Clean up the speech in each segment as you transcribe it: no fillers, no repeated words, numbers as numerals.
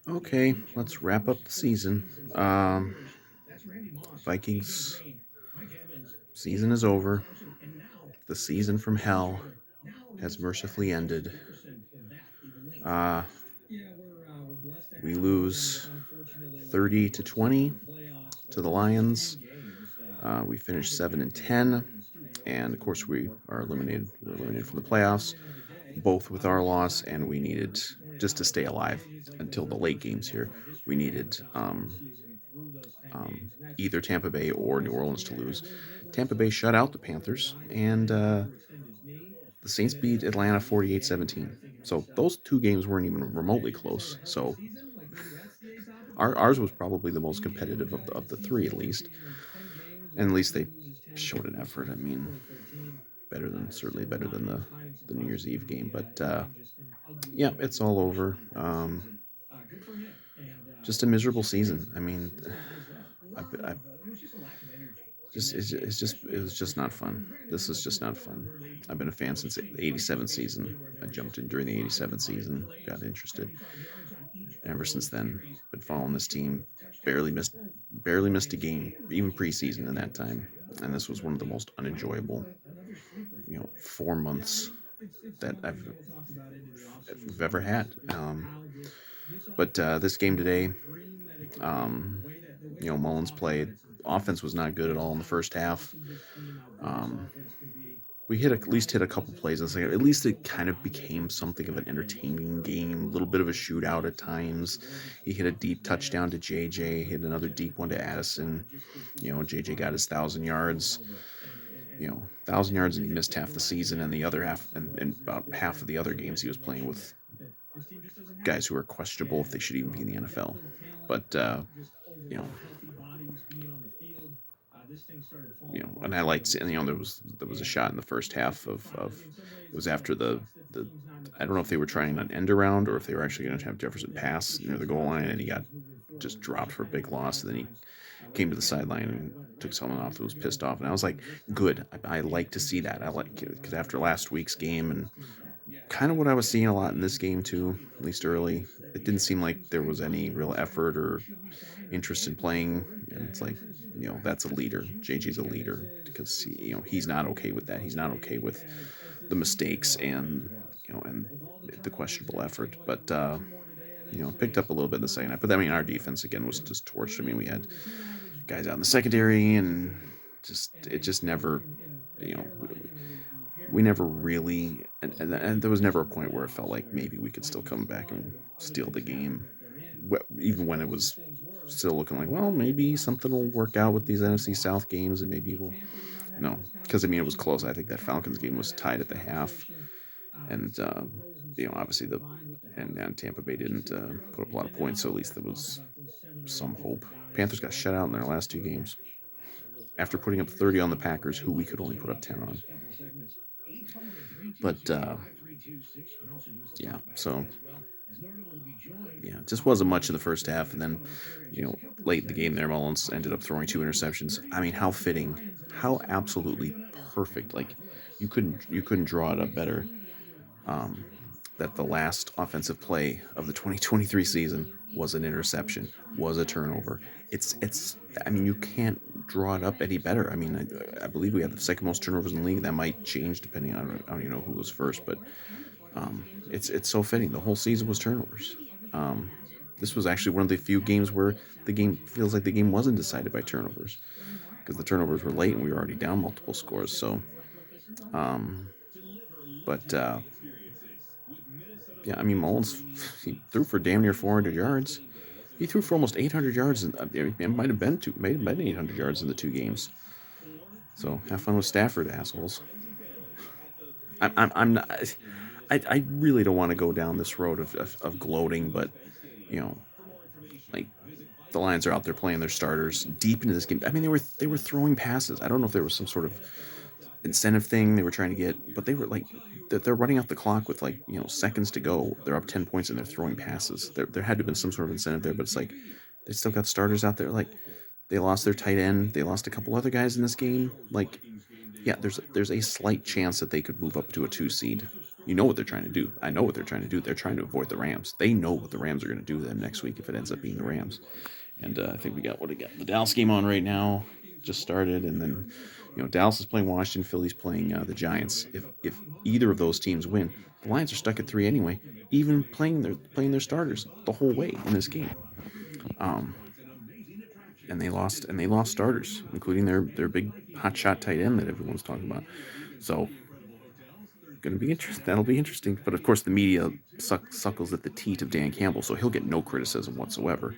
Okay, let's wrap up the season. Vikings season is over. The season from hell has mercifully ended. Uh, we lose 30-20 to the Lions. We finished 7-10, and of course we are eliminated. We're eliminated from the playoffs, both with our loss, and we needed just to stay alive until the late games here. We needed either Tampa Bay or New Orleans to lose. Tampa Bay shut out the Panthers, and the Saints beat Atlanta 48-17. So those two games weren't even remotely close. So ours was probably the most competitive of the three, at least. And at least they showed an effort. I mean, certainly better than the New Year's Eve game. But yeah, it's all over. Just a miserable season. I mean, I it was just not fun. This is just not fun. I've been a fan since the '87 season. I jumped in during the '87 season, got interested. Ever since then, been following this team. Barely missed a game, even preseason in that time. And this was one of the most unenjoyable, 4 months that I've ever had. But this game today, um, Mullins played. Offense was not good at all in the first half. Um, we at least hit a couple plays in the second. At least it kind of became something of an entertaining game. A little bit of a shootout at times. He hit a deep touchdown to JJ. Hit another deep one to Addison. JJ got his 1,000 yards. 1,000 yards, and he missed half the season, and the other half, and about half of the other games he was playing with guys who are questionable if they should even be in the NFL. But you know, and I liked, and there was a shot in the first half of it was after the I don't know if they were trying an end around or if they were actually going to have Jefferson pass near the goal line, and he got just dropped for a big loss, and then he came to the sideline and took his helmet off and was pissed off, and I was like, good, I like to see that. I like it because after last week's game and kind of what I was seeing a lot in this game too, at least early, it didn't seem like there was any real effort or interest in playing, and it's like, that's a leader. JJ's a leader because he's not okay with that. He's not okay with the mistakes and the questionable effort. But picked up a little bit in the second half. But I mean, our defense again was just torched. I mean, we had guys out in the secondary, and it just never, you know, we never really, and there was never a point where it felt like maybe we could still come back and steal the game, even when it was still looking like, well, maybe something will work out with these NFC South games, and maybe we'll, no, because I mean it was close. I think that Falcons game was tied at the half, and obviously and Tampa Bay didn't put up a lot of points, so at least there was some hope. Panthers got shut out in their last two games after putting up 30 on the Packers, who we could only put up 10 on. But yeah, so yeah, it just wasn't much in the first half, and then late in the game there, Mullins ended up throwing two interceptions. I mean, how fitting, how absolutely perfect. Like you couldn't draw it up better. Um, that the last offensive play of the 2023 season was an interception, was a turnover. It's. I mean, you can't draw it up any better. I mean, I believe we had the second most turnovers in the league. That might change depending on I don't even know who was first, but it's so fitting. The whole season was turnovers. Um, this was actually one of the few games where the game feels like the game wasn't decided by turnovers because the turnovers were late and we were already down multiple scores. So, um, but yeah, I mean Mullins he threw for damn near 400 yards. He threw for almost 800 yards, and it might have been 800 yards in the two games. So have fun with Stafford, assholes. I'm not. I really don't want to go down this road of gloating, but you know, like the Lions are out there playing their starters deep into this game. I mean, they were throwing passes. I don't know if there was some sort of incentive thing they were trying to get, but they were like they're running out the clock with like seconds to go. They're up 10 points and they're throwing passes. There had to have been some sort of incentive there, but it's like they still got starters out there. Like they lost their tight end, they lost a couple other guys in this game. Like yeah, there's a slight chance that they could move up to a 2 seed. You know what they're trying to do. I know what they're trying to do. They're trying to avoid the Rams. They know what the Rams are going to do to them next week if it ends up being the Rams. And I think we got the Dallas game on right now. Just started, and then Dallas is playing Washington. Philly's playing the Giants. If either of those teams win, the Lions are stuck at 3 anyway. Even playing their starters the whole way in this game. Um, and they lost starters, including their big hotshot tight end that everyone's talking about. So going to be interesting. That'll be interesting. But of course, the media suckles at the teat of Dan Campbell, so he'll get no criticism whatsoever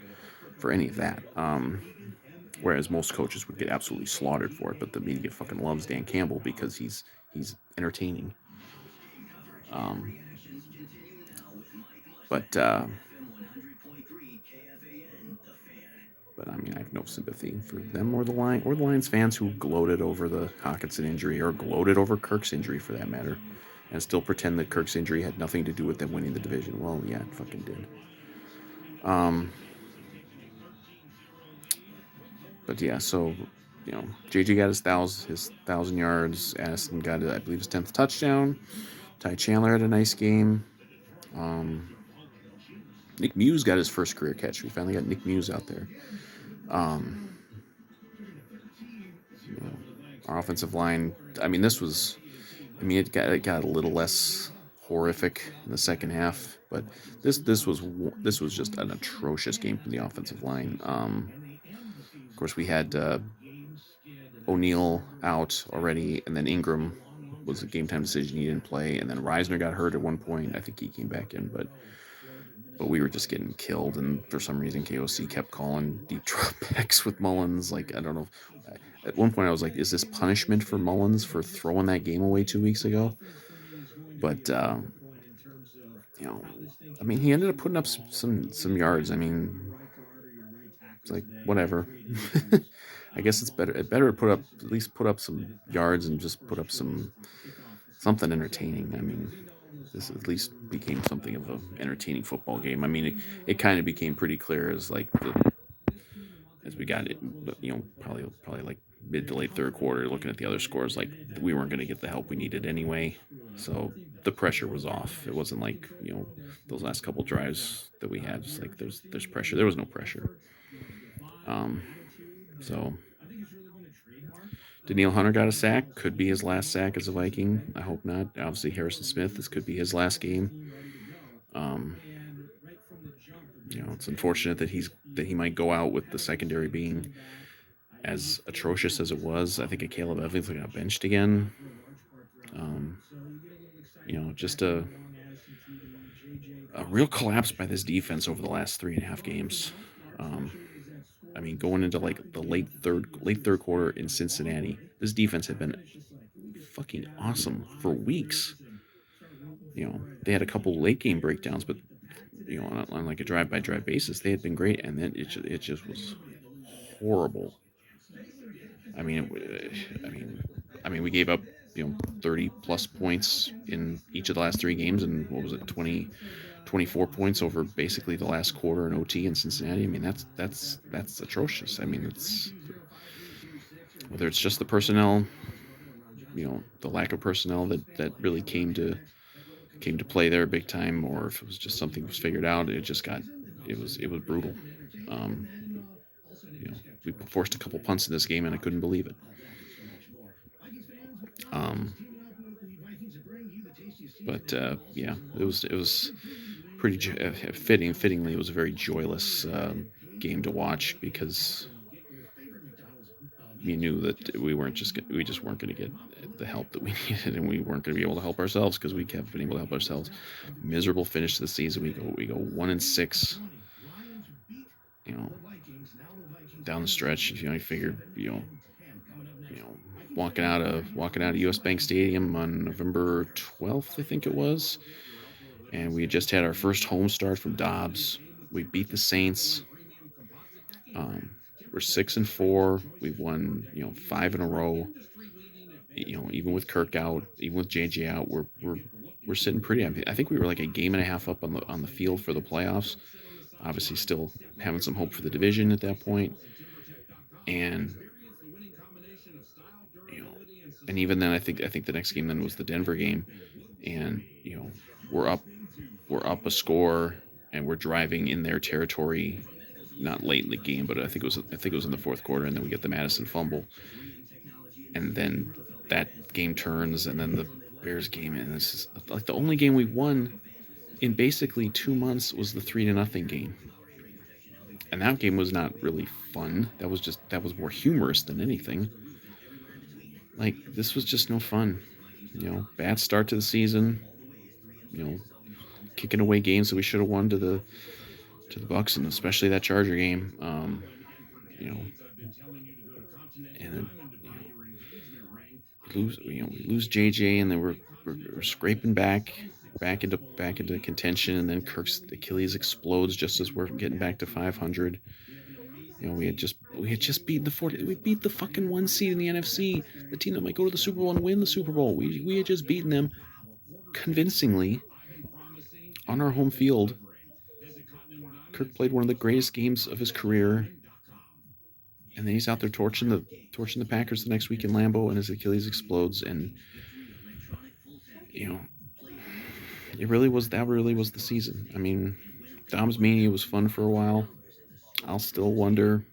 for any of that. Whereas most coaches would get absolutely slaughtered for it, but the media fucking loves Dan Campbell because he's entertaining. Um, but uh, but I mean, I have no sympathy for them or the Lions fans who gloated over the Hawkinson injury or gloated over Kirk's injury for that matter, and still pretend that Kirk's injury had nothing to do with them winning the division. Well, yeah, it fucking did. Um, but yeah, so JJ got his 1,000 yards. Addison got I believe his 10th touchdown. Ty Chandler had a nice game. Nick Muse got his first career catch. We finally got Nick Muse out there. Um, our offensive line. I mean, it got a little less horrific in the second half, but this was just an atrocious game from the offensive line. Of course, we had O'Neal out already, and then Ingram was a game time decision. He didn't play, and then Reisner got hurt at one point. I think he came back in, but we were just getting killed, and for some reason KOC kept calling deep dropbacks with Mullins. Like, I don't know. At one point I was like, is this punishment for Mullins for throwing that game away 2 weeks ago? But you know, I mean, he ended up putting up some yards. I mean, it's like whatever. I guess it's better. It better to at least put up some yards and just put up something entertaining. I mean, this at least became something of an entertaining football game. I mean, it kind of became pretty clear as we got it, probably like mid to late third quarter, looking at the other scores, like we weren't going to get the help we needed anyway. So the pressure was off. It wasn't like those last couple drives that we had. Just like there's pressure. There was no pressure. Um, so Daniil Hunter got a sack. Could be his last sack as a Viking. I hope not. Obviously, Harrison Smith. This could be his last game. Um, it's unfortunate that he might go out with the secondary being as atrocious as it was. I think Caleb Evans got benched again. Just a real collapse by this defense over the last 3.5 games. I mean, going into like the late third quarter in Cincinnati, this defense had been fucking awesome for weeks. They had a couple late game breakdowns, but on like a drive by drive basis, they had been great, and then it just was horrible. I mean, we gave up 30 plus points in each of the last 3 games, and what was it, 24 points over basically the last quarter in OT in Cincinnati. I mean, that's atrocious. I mean, it's whether it's just the personnel, the lack of personnel that really came to play there big time, or if it was just something that was figured out. It was brutal. Um, we forced a couple punts in this game, and I couldn't believe it. Um, but yeah, it was pretty fittingly, it was a very joyless game to watch because we knew that we just weren't going to get the help that we needed, and we weren't going to be able to help ourselves because we kept been able to help ourselves. Miserable finish to the season. We go 1-6. Down the stretch. You figured walking out of US Bank Stadium on November 12th, I think it was, and we had just had our first home start from Dobbs. We beat the Saints. Um, we're 6-4. We've won 5 in a row. Even with Kirk out, even with JJ out, we're sitting pretty. I think we were like a game and a half up on the field for the playoffs. Obviously, still having some hope for the division at that point, and you know, and even then, I think the next game then was the Denver game. and we're up we're up a score, and we're driving in their territory, not late in the game, but I think it was in the fourth quarter, and then we get the Madison fumble, and then that game turns, and then the Bears game, and this is like the only game we won in basically 2 months was the 3-0 game, and that game was not really fun. That was more humorous than anything. Like, this was just no fun. Bad start to the season. You know, kicking away games that we should have won to the Bucks, and especially that Charger game. You know, and then we lose JJ, and then we're scraping back into contention, and then Kirk's Achilles explodes just as we're getting back to 500. We had just beaten the 40. We beat the fucking 1 seed in the NFC, the team that might go to the Super Bowl and win the Super Bowl. We had just beaten them convincingly on our home field. Kirk played one of the greatest games of his career, and then he's out there torching the Packers the next week in Lambeau, and his Achilles explodes. And you know, that really was the season. I mean, Dom's Mania was fun for a while. I'll still wonder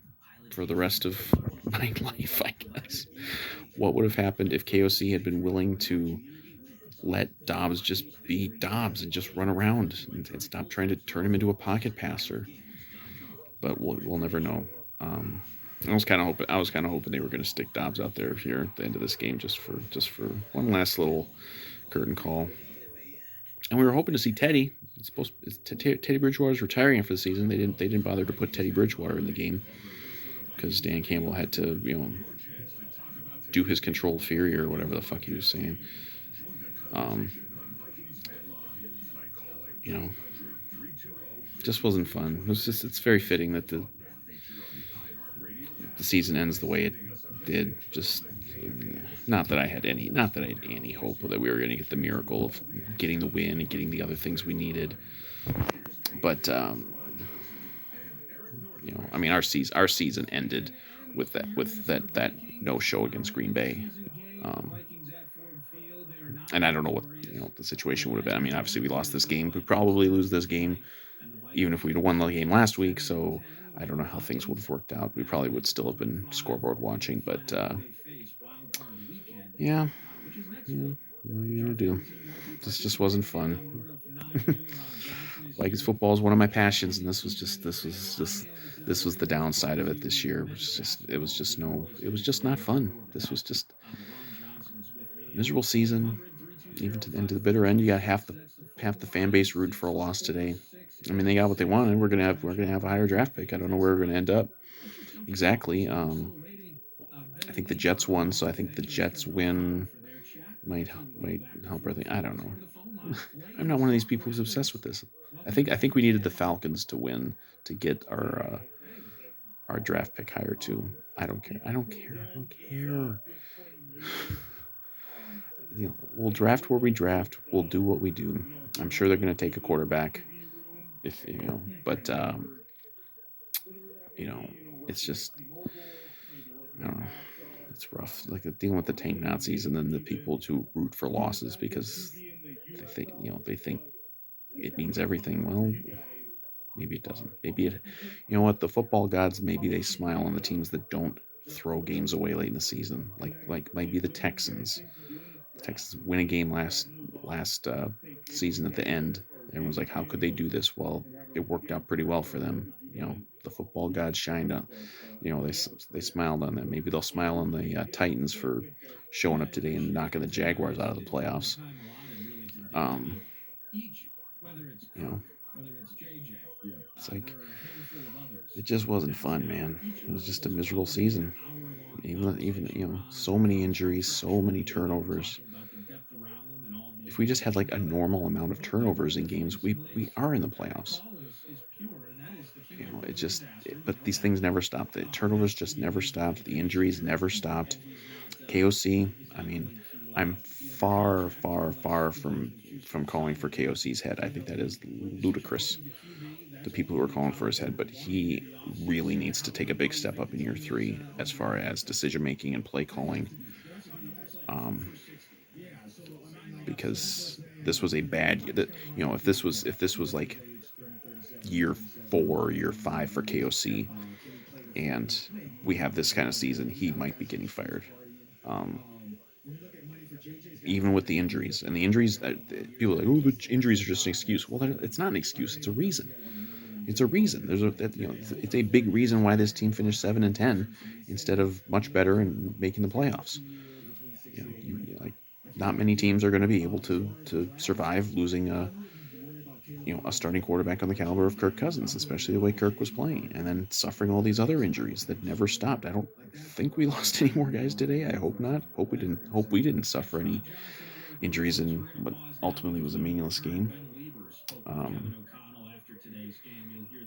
for the rest of my life, I guess, what would have happened if KOC had been willing to let Dobbs just be Dobbs and just run around and stop trying to turn him into a pocket passer. But we'll never know. I was kind of hoping they were going to stick Dobbs out there here at the end of this game just for one last little curtain call. And we were hoping to see Teddy. Teddy Bridgewater's retiring after the season. They didn't bother to put Teddy Bridgewater in the game because Dan Campbell had to do his controlled fury or whatever the fuck he was saying. Um, you know, just wasn't fun. It's very fitting that the season ends the way it did. Just not that I had any hope that we were going to get the miracle of getting the win and getting the other things we needed. But I mean, our season ended with that no show against Green Bay. Um, and I don't know what the situation would have been. I mean, obviously we lost this game. We probably lose this game, even if we'd won the game last week. So I don't know how things would have worked out. We probably would still have been scoreboard watching. But yeah, what are you gonna do? This just wasn't fun. Like, football is one of my passions, and this was the downside of it this year. It was just not fun. This was just a miserable season. Even to the bitter end, you got half the fan base rooting for a loss today. I mean, they got what they wanted. We're gonna have a higher draft pick. I don't know where we're gonna end up exactly. I think the Jets won, so I think the Jets win might might help. I don't know. I'm not one of these people who's obsessed with this. I think we needed the Falcons to win to get our draft pick higher too. I don't care. I don't care. I don't care. We'll draft where we draft. We'll do what we do. I'm sure they're going to take a quarterback, if but you know, it's just, I don't know. It's rough. Like, dealing with the tank Nazis and then the people who root for losses because they think it means everything. Well, maybe it doesn't. Maybe it. You know what? The football gods, maybe they smile on the teams that don't throw games away late in the season. Like maybe the Texans. The Texans win a game last season at the end. Everyone's like, how could they do this? Well, it worked out pretty well for them. The football gods shined on. They smiled on them. Maybe they'll smile on the Titans for showing up today and knocking the Jaguars out of the playoffs. Um, you know, it's like, it just wasn't fun, man. It was just a miserable season. Even so many injuries, so many turnovers. If we just had like a normal amount of turnovers in games, we are in the playoffs. But these things never stopped. The turnovers just never stopped. The injuries never stopped. KOC, I mean, I'm far, far, far from calling for KOC's head. I think that is ludicrous, the people who are calling for his head, but he really needs to take a big step up in year three as far as decision making and play calling. Um, because this was a bad that if this was like year 4 or year 5 for KOC and we have this kind of season, he might be getting fired. Um, Even with the injuries and the injuries that people are like, oh, the injuries are just an excuse. Well, it's not an excuse. It's a reason. It's a reason. It's a big reason why this team finished 7-10 instead of much better and making the playoffs. Like not many teams are going to be able to survive losing a starting quarterback on the caliber of Kirk Cousins, especially the way Kirk was playing, and then suffering all these other injuries that never stopped. I don't think we lost any more guys today. I hope not. Hope we didn't. Hope we didn't suffer any injuries in what ultimately was a meaningless game. Um,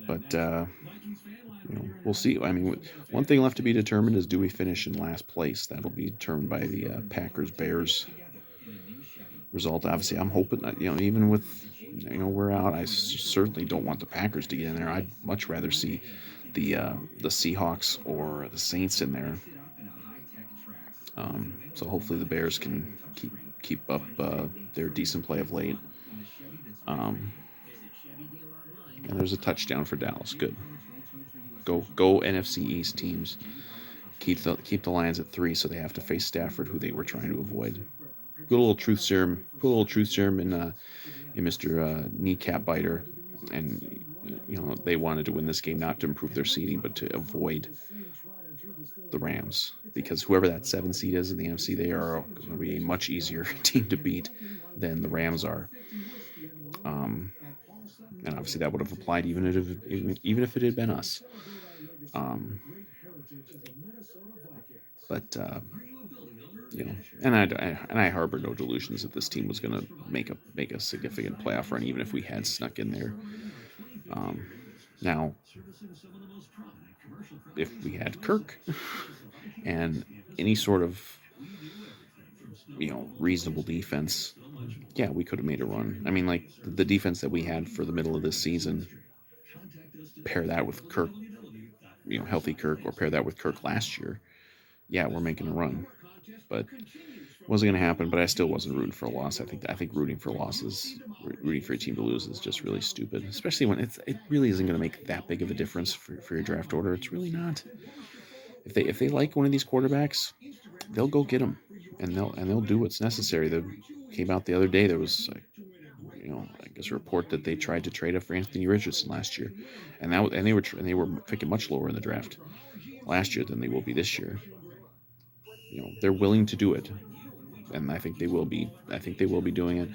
but we'll see. I mean, one thing left to be determined is do we finish in last place? That'll be determined by the Packers Bears result. Obviously, I'm hoping that even with we're out, I certainly don't want the Packers to get in there. I'd much rather see the Seahawks or the Saints in there. So hopefully the Bears can keep up their decent play of late. Um, and there's a touchdown for Dallas. Good. Go NFC East teams. Keep the Lions at 3, so they have to face Stafford, who they were trying to avoid. Put a little truth serum. Put a little truth serum in Mr. Kneecap Biter, and they wanted to win this game not to improve their seeding, but to avoid the Rams, because whoever that 7 seed is in the NFC, they are going to be a much easier team to beat than the Rams are. Um, and obviously that would have applied even if it had been us. Um, but and I harbor no delusions that this team was going to make a significant playoff run, even if we had snuck in there. Um, Now, if we had Kirk and any sort of reasonable defense, yeah, we could have made a run. I mean, like the defense that we had for the middle of this season, pair that with Kirk, healthy Kirk, or pair that with Kirk last year, yeah, we're making a run. But wasn't going to happen. But I still wasn't rooting for a loss. I think rooting for losses, rooting for a team to lose, is just really stupid. Especially when it really isn't going to make that big of a difference for your draft order. It's really not. If they like one of these quarterbacks, they'll go get them, and they'll do what's necessary. That came out the other day. There was I guess a report that they tried to trade up for Anthony Richardson last year, and they were picking much lower in the draft last year than they will be this year. They're willing to do it, and I think they will be. I think they will be doing it.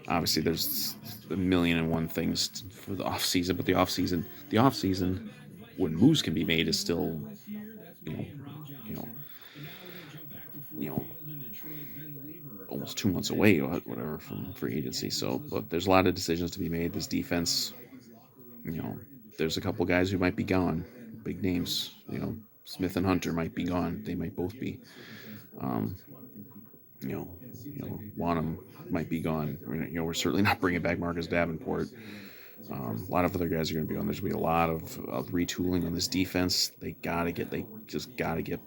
Obviously, there's a million and one things for the off season, but the off season, when moves can be made, is still you know you know you know almost 2 months away, or whatever, from free agency. So, but there's a lot of decisions to be made. This defense, you know, there's a couple guys who might be gone, big names. Smith and Hunter might be gone. They might both be. Um, Wanham might be gone. We're certainly not bringing back Marcus Davenport. A lot of other guys are going to be on. There's going to be a lot of retooling on this defense. They just got to get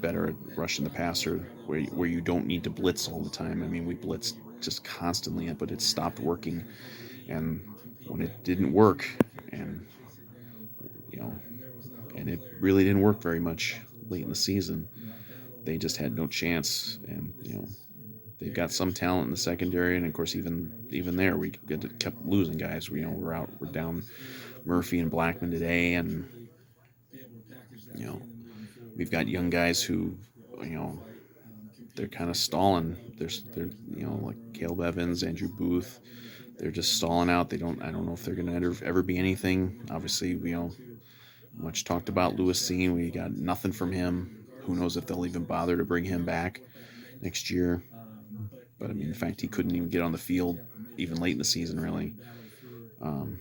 better at rushing the passer, where you don't need to blitz all the time. I mean, we blitzed just constantly, but it stopped working. And when it didn't work, and you know, and it really didn't work very much late in the season, they just had no chance. And they've got some talent in the secondary, and of course, even there, we kept losing guys. We're down Murphy and Blackman today, and you know, we've got young guys who, you know, they're kind of stalling. They're like Caleb Evans, Andrew Booth. They're just stalling out. I don't know if they're going to ever be anything. Obviously, much talked about Lewis Seen. We got nothing from him. Who knows if they'll even bother to bring him back next year? But I mean, the fact he couldn't even get on the field even late in the season, really, um,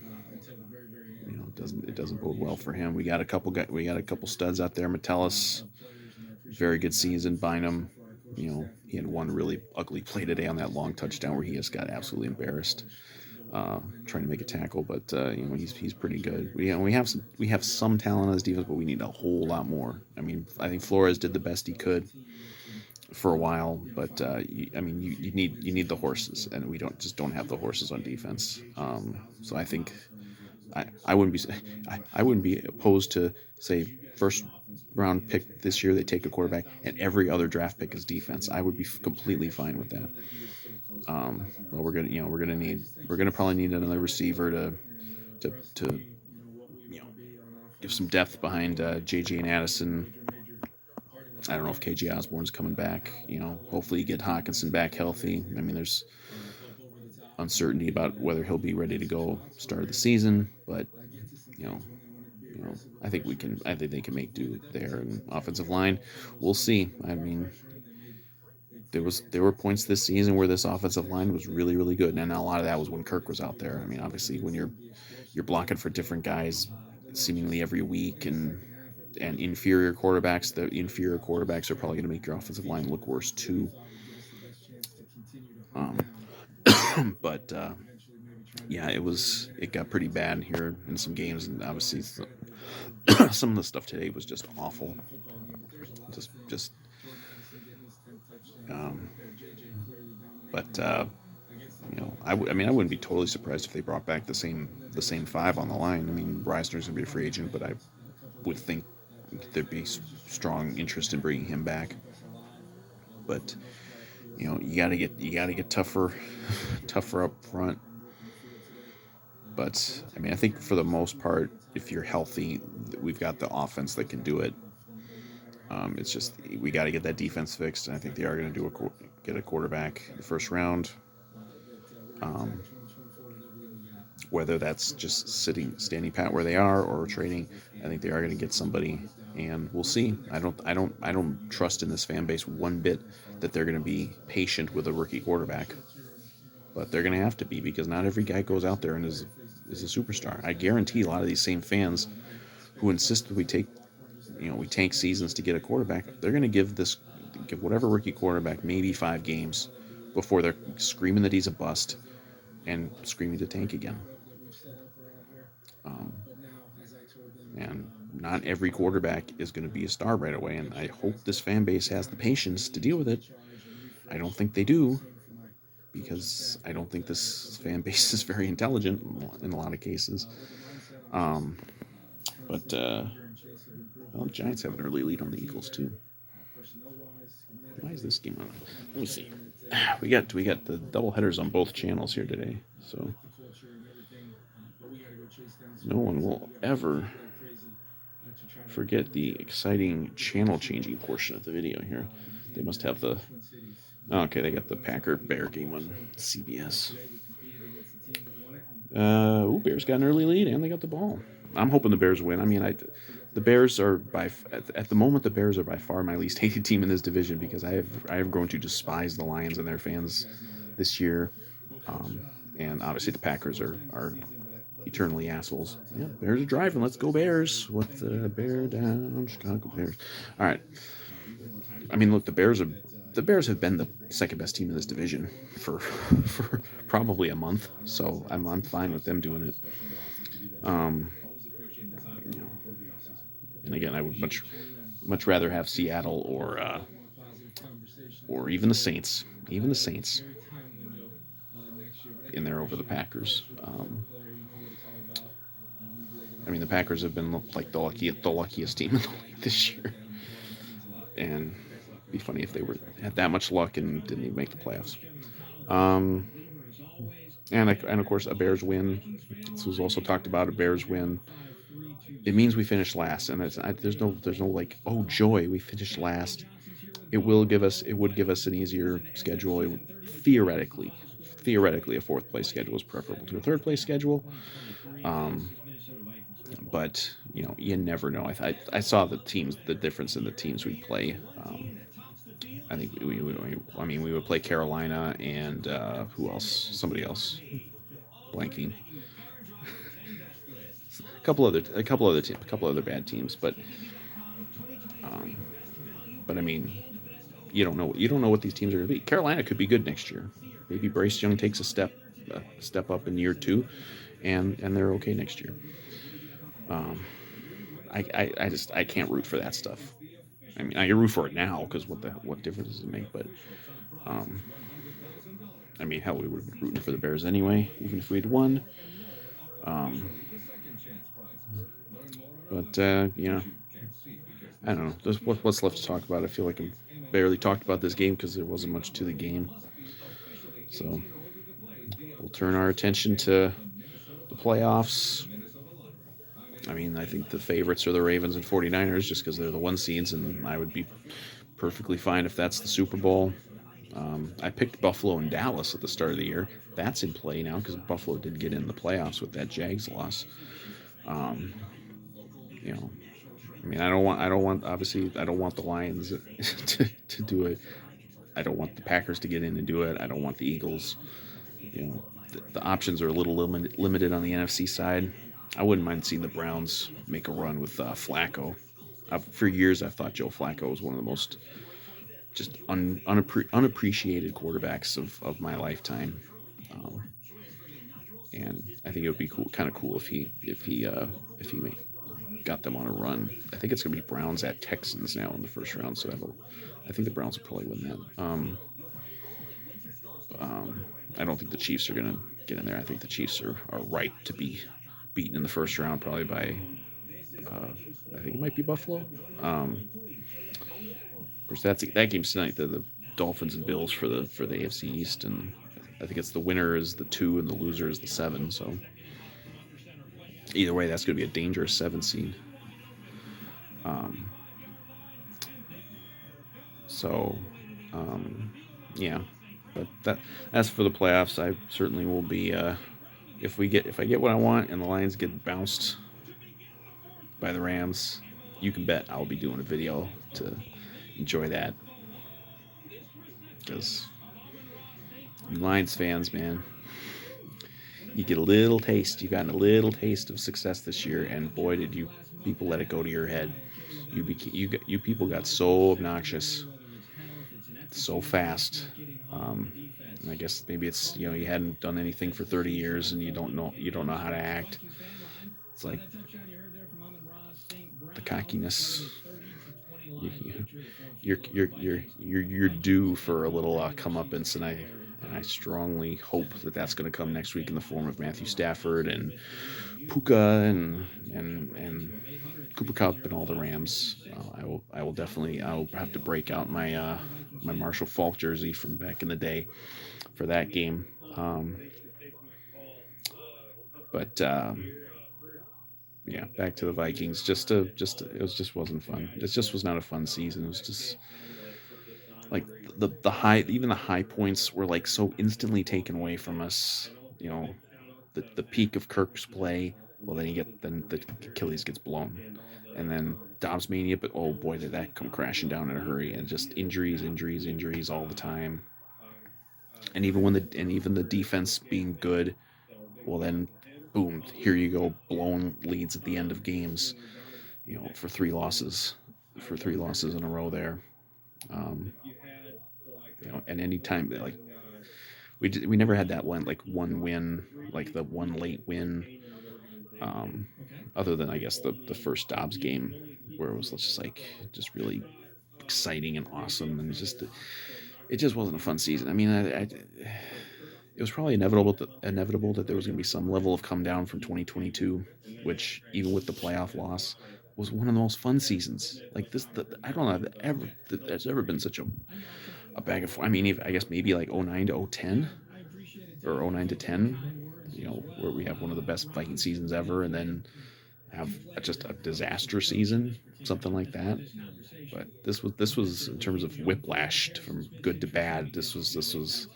it doesn't bode well for him. We got a couple studs out there. Metellus, very good season. Bynum, he had one really ugly play today on that long touchdown where he just got absolutely embarrassed trying to make a tackle. But he's pretty good. We have some talent on his defense, but we need a whole lot more. I mean, I think Flores did the best he could. for a while, but I mean, you need the horses, and we don't have the horses on defense. So I think I wouldn't be I wouldn't be opposed to, say, first round pick this year they take a quarterback, and every other draft pick is defense. I would be completely fine with that. But we're gonna probably need another receiver to you know give some depth behind JJ and Addison. I don't know if KJ Osborne's coming back. Hopefully you get Hawkinson back healthy. I mean, there's uncertainty about whether he'll be ready to go start of the season, but you know, I think we can. I think they can make do there. And offensive line, we'll see. I mean, there were points this season where this offensive line was really really good, and a lot of that was when Kirk was out there. I mean, obviously when you're blocking for different guys seemingly every week, and the inferior quarterbacks are probably going to make your offensive line look worse too. Um, but yeah, it got pretty bad here in some games, and obviously some of the stuff today was just awful. Just um, but I mean, I wouldn't be totally surprised if they brought back the same five on the line. I mean, Reisner's gonna be a free agent, but I would think there'd be strong interest in bringing him back. But you gotta get tougher, tougher up front. But I mean, I think for the most part, if you're healthy, we've got the offense that can do it. It's just we got to get that defense fixed, and I think they are going to get a quarterback in the first round. Um, whether that's just standing pat where they are, or trading, I think they are going to get somebody, and we'll see. I don't trust in this fan base one bit that they're going to be patient with a rookie quarterback, but they're going to have to be, because not every guy goes out there and is a superstar. I guarantee a lot of these same fans who insist that we tank seasons to get a quarterback, they're going to give whatever rookie quarterback maybe 5 games before they're screaming that he's a bust and screaming to tank again. Um, and not every quarterback is going to be a star right away, and I hope this fan base has the patience to deal with it. I don't think they do, because I don't think this fan base is very intelligent in a lot of cases. Um, but well, the Giants have an early lead on the Eagles too. Why is this game on? Let me see. We got the double headers on both channels here today, so no one will ever forget the exciting channel changing portion of the video here. They must have the okay. They got the Packer Bear game on CBS. Bears got an early lead and they got the ball. I'm hoping the Bears win. I mean, the Bears are at the moment the Bears are by far my least hated team in this division, because I have grown to despise the Lions and their fans this year, um, and obviously the Packers are eternally assholes. Yeah, Bears are driving. Let's go Bears with the bear down, Chicago Bears. All right. I mean, look, the Bears have been the second best team in this division for probably a month, so I'm fine with them doing it. Um, you know, and again, I would much rather have Seattle or even the Saints in there over the Packers. I mean, the Packers have been like the luckiest team in the league this year, and it'd be funny if they had that much luck and didn't even make the playoffs. Um, and of course, a Bears win. This was also talked about. A Bears win, it means we finished last, and there's no like, oh joy, we finished last. It would give us an easier schedule. Theoretically, a fourth place schedule is preferable to a third place schedule. Um, but you never know. I saw the difference in the teams we play. I think I mean, we would play Carolina and who else? Somebody else. Blanking. A couple other bad teams, um, but I mean, you don't know what these teams are going to be. Carolina could be good next year. Maybe Bryce Young takes a step up in year two, and they're okay next year. Um, I can't root for that stuff. I mean, I can root for it now because what difference does it make? But um, I mean, hell, we would have been rooting for the Bears anyway, even if we'd won. Um, but I don't know. There's what's left to talk about. I feel like I barely talked about this game because there wasn't much to the game. So we'll turn our attention to the playoffs. I mean, I think the favorites are the Ravens and 49ers just because they're the one seeds, and I would be perfectly fine if that's the Super Bowl. I picked Buffalo and Dallas at the start of the year. That's in play now because Buffalo did get in the playoffs with that Jags loss. Um, you know, I mean, obviously, I don't want the Lions to do it. I don't want the Packers to get in and do it. I don't want the Eagles. The options are a little limited on the NFC side. I wouldn't mind seeing the Browns make a run with Flacco. For years, I've thought Joe Flacco was one of the most just unappreciated quarterbacks of my lifetime. Um, and I think it would be kind of cool if he got them on a run. I think it's going to be Browns at Texans now in the first round, so I think the Browns will probably win that. I don't think the Chiefs are going to get in there. I think the Chiefs are right to be beaten in the first round, probably by uh, I think it might be Buffalo. Of course, that game's tonight. The Dolphins and Bills for the AFC East, and I think it's the winner is the 2 and the loser is the 7. So either way, that's going to be a dangerous 7 seed. Um, so um, yeah, but that's for the playoffs. I certainly will be. If I get what I want and the Lions get bounced by the Rams, you can bet I'll be doing a video to enjoy that because you Lions fans, man, you get a little taste. You got a little taste of success this year, and boy, did you people let it go to your head. You people got so obnoxious so fast. Um, and I guess maybe it's you hadn't done anything for 30 years and you don't know how to act. It's like the cockiness. You, you're due for a little comeuppance, and I strongly hope that that's going to come next week in the form of Matthew Stafford and Puka and Cooper Cup and all the Rams. I will definitely I'll have to break out my Marshall Falk jersey from back in the day for that game. But Yeah, back to the Vikings. It was just wasn't fun. It just was not a fun season. It was just like the high even the high points were like so instantly taken away from us. You know, the peak of Kirk's play. Well, then the Achilles gets blown, and then Dobbs mania. But oh boy, did that come crashing down in a hurry, and just injuries all the time. And even the defense being good, well then, boom, here you go, blowing leads at the end of games. For three losses in a row there. Um, and anytime like we never had that one win, like the one late win, um, other than I guess the first Dobbs game where it was just like just really exciting and awesome, and it just wasn't a fun season. I mean, it was probably inevitable that there was going to be some level of come down from 2022, which even with the playoff loss was one of the most fun seasons. Like I don't know there's ever been such a bag of. I mean, I guess maybe like '09 to '10 or '09 to 10. Where we have one of the best Viking seasons ever, and then have just a disaster season, something like that. But this was in terms of whiplash from good to bad. This was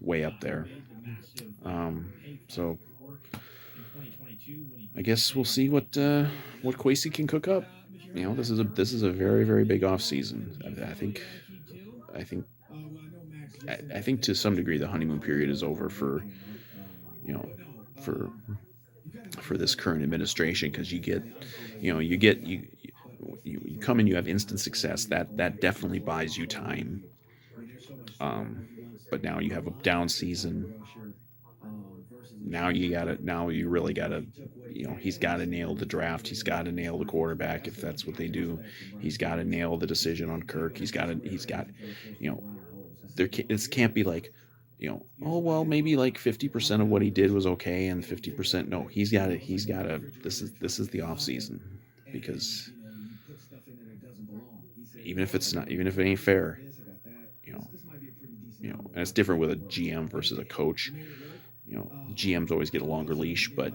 way up there. So I guess we'll see what Quasi can cook up. This is a very very big off season. I think I think to some degree the honeymoon period is over for you know for this current administration because you come and you have instant success that definitely buys you time. But now you have a down season. Now you really gotta he's got to nail the draft. He's got to nail the quarterback if that's what they do. He's got to nail the decision on Kirk. He's got, you know, it can't be like, oh well, maybe like 50% of what he did was okay and 50% no. He's got to. This is the off season because even if it ain't fair, you know, and it's different with a GM versus a coach. GMs always get a longer leash, but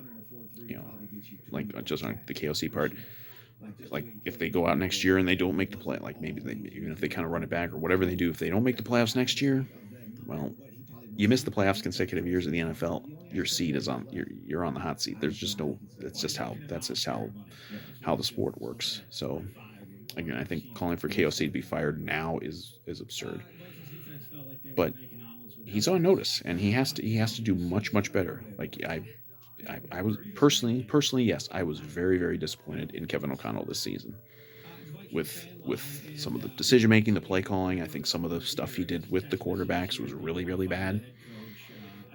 you know, like just on the KOC part, like if they go out next year and they don't make the play, like maybe even if they kind of run it back or whatever they do, if they don't make the playoffs next year, well, you miss the playoffs consecutive years in the NFL, your seat is on you're on the hot seat. There's just no that's just how the sport works. So again, I think calling for KOC to be fired now is absurd. But he's on notice and he has to do much better. Like I was personally yes, I was very disappointed in Kevin O'Connell this season with some of the decision making, the play calling. I think some of the stuff he did with the quarterbacks was really bad.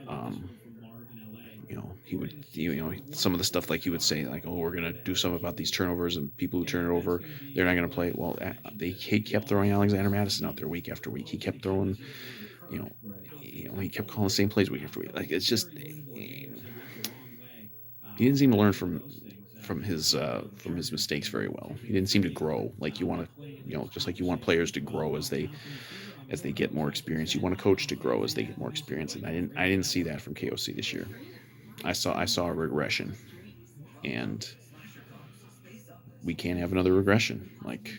Um, he would some of the stuff like he would say like, oh, we're gonna do something about these turnovers and people who turn it over, they're not gonna play. Well, he kept throwing Alexander Madison out there week after week. He kept throwing, you know, he kept calling the same plays week after week. Like it's just he didn't seem to learn from his mistakes very well. He didn't seem to grow like you want to, just like you want players to grow as they get more experience. You want a coach to grow as they get more experience, and I didn't see that from KOC this year. I saw a regression, and we can't have another regression. Like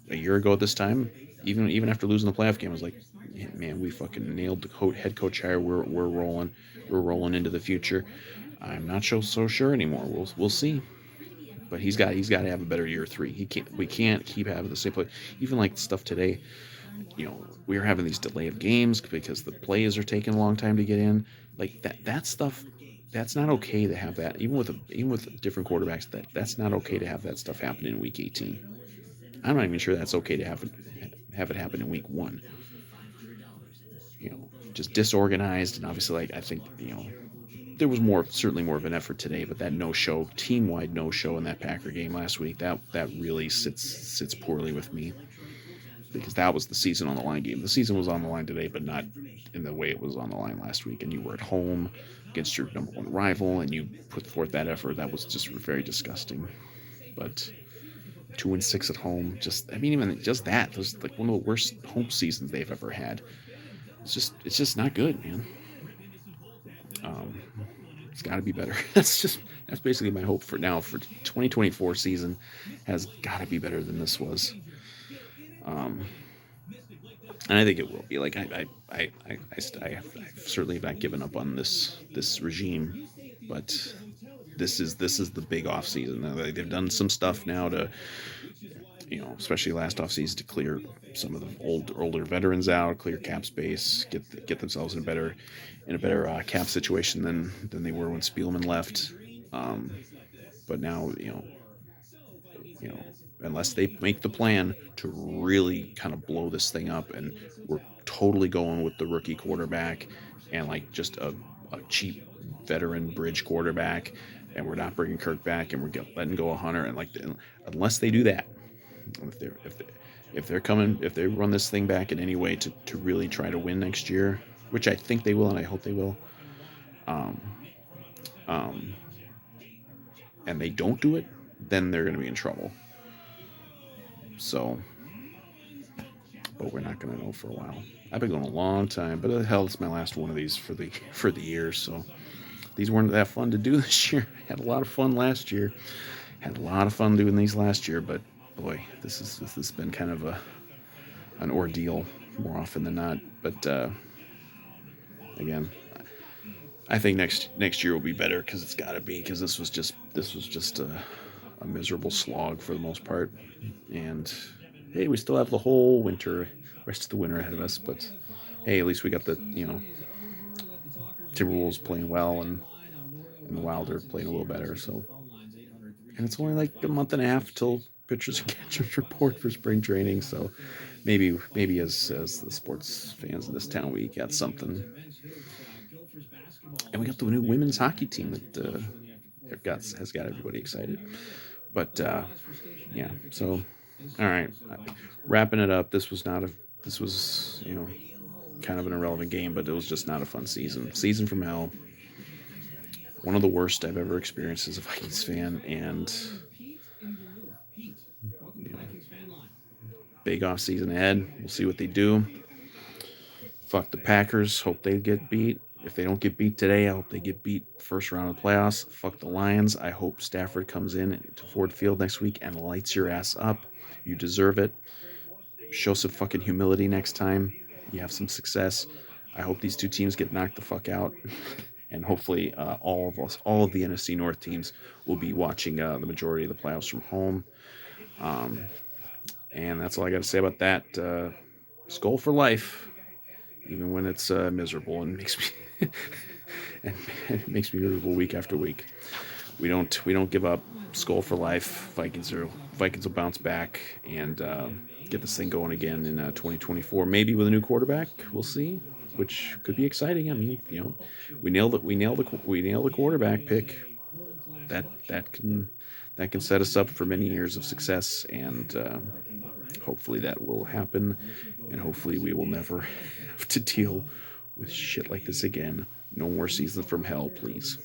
a year ago at this time, even after losing the playoff game, I was like, yeah, man, we fucking nailed the head coach hire. We're rolling into the future. I'm not so sure anymore. We'll see. But he's got to have a better year three. We can't keep having the same play. Even like stuff today, we are having these delay of games because the plays are taking a long time to get in. Like that stuff, that's not okay to have that. Even with different quarterbacks, that's not okay to have that stuff happen in week 18. I'm not even sure that's okay to have it happen in week one. Just disorganized, and obviously, like I think there was certainly more of an effort today, but that no show, team wide no show in that Packer game last week, that really sits poorly with me because that was the season on the line game. The season was on the line today, but not in the way it was on the line last week. And you were at home against your number one rival, and you put forth that effort. That was just very disgusting. But 2-6 at home, even just that was like one of the worst home seasons they've ever had. It's just not good, man. Um, it's got to be better. That's basically my hope for now for 2024 season has got to be better than this was. Um, and I think it will be. Like I certainly have not given up on this regime, but this is the big off season. They've done some stuff now to, especially last off season to clear some of the older veterans out, clear cap space, get themselves in a better cap situation than they were when Spielman left. Um, but now you know, unless they make the plan to really kind of blow this thing up, and we're totally going with the rookie quarterback and like just a cheap veteran bridge quarterback, and we're not bringing Kirk back, and we're letting go of Hunter, and like unless they do that, if they run this thing back in any way to really try to win next year, which I think they will, and I hope they will, um, um, and they don't do it, then they're going to be in trouble. So, but we're not going to know for a while. I've been going a long time, but hell, it's my last one of these for the year. So these weren't that fun to do this year. Had a lot of fun last year. Had a lot of fun doing these last year, but boy, this has been kind of an ordeal more often than not. But again, I think next year will be better because it's got to be because this was just a miserable slog for the most part, and hey, we still have the whole rest of the winter ahead of us. But hey, at least we got the Timberwolves playing well, and the Wild are playing a little better. So, and it's only like a month and a half till pitchers and catchers report for spring training. So maybe as the sports fans in this town, we got something. And we got the new women's hockey team that has got everybody excited. But yeah, so all right, wrapping it up. This was kind of an irrelevant game, but it was just not a fun season. Season from hell. One of the worst I've ever experienced as a Vikings fan, and you know, big off season ahead. We'll see what they do. Fuck the Packers. Hope they get beat. If they don't get beat today, I hope they get beat first round of the playoffs. Fuck the Lions. I hope Stafford comes in to Ford Field next week and lights your ass up. You deserve it. Show some fucking humility next time. You have some success. I hope these two teams get knocked the fuck out. And hopefully, all of the NFC North teams, will be watching the majority of the playoffs from home. And that's all I got to say about that. Skull for life, even when it's miserable and makes me and it makes me miserable week after week. We don't give up. Skull for life. Vikings will bounce back and get this thing going again in 2024. Maybe with a new quarterback. We'll see, which could be exciting. I mean, we nailed the quarterback pick. That can set us up for many years of success, and hopefully that will happen, and hopefully we will never have to deal with shit like this again. No more seasons from hell, please.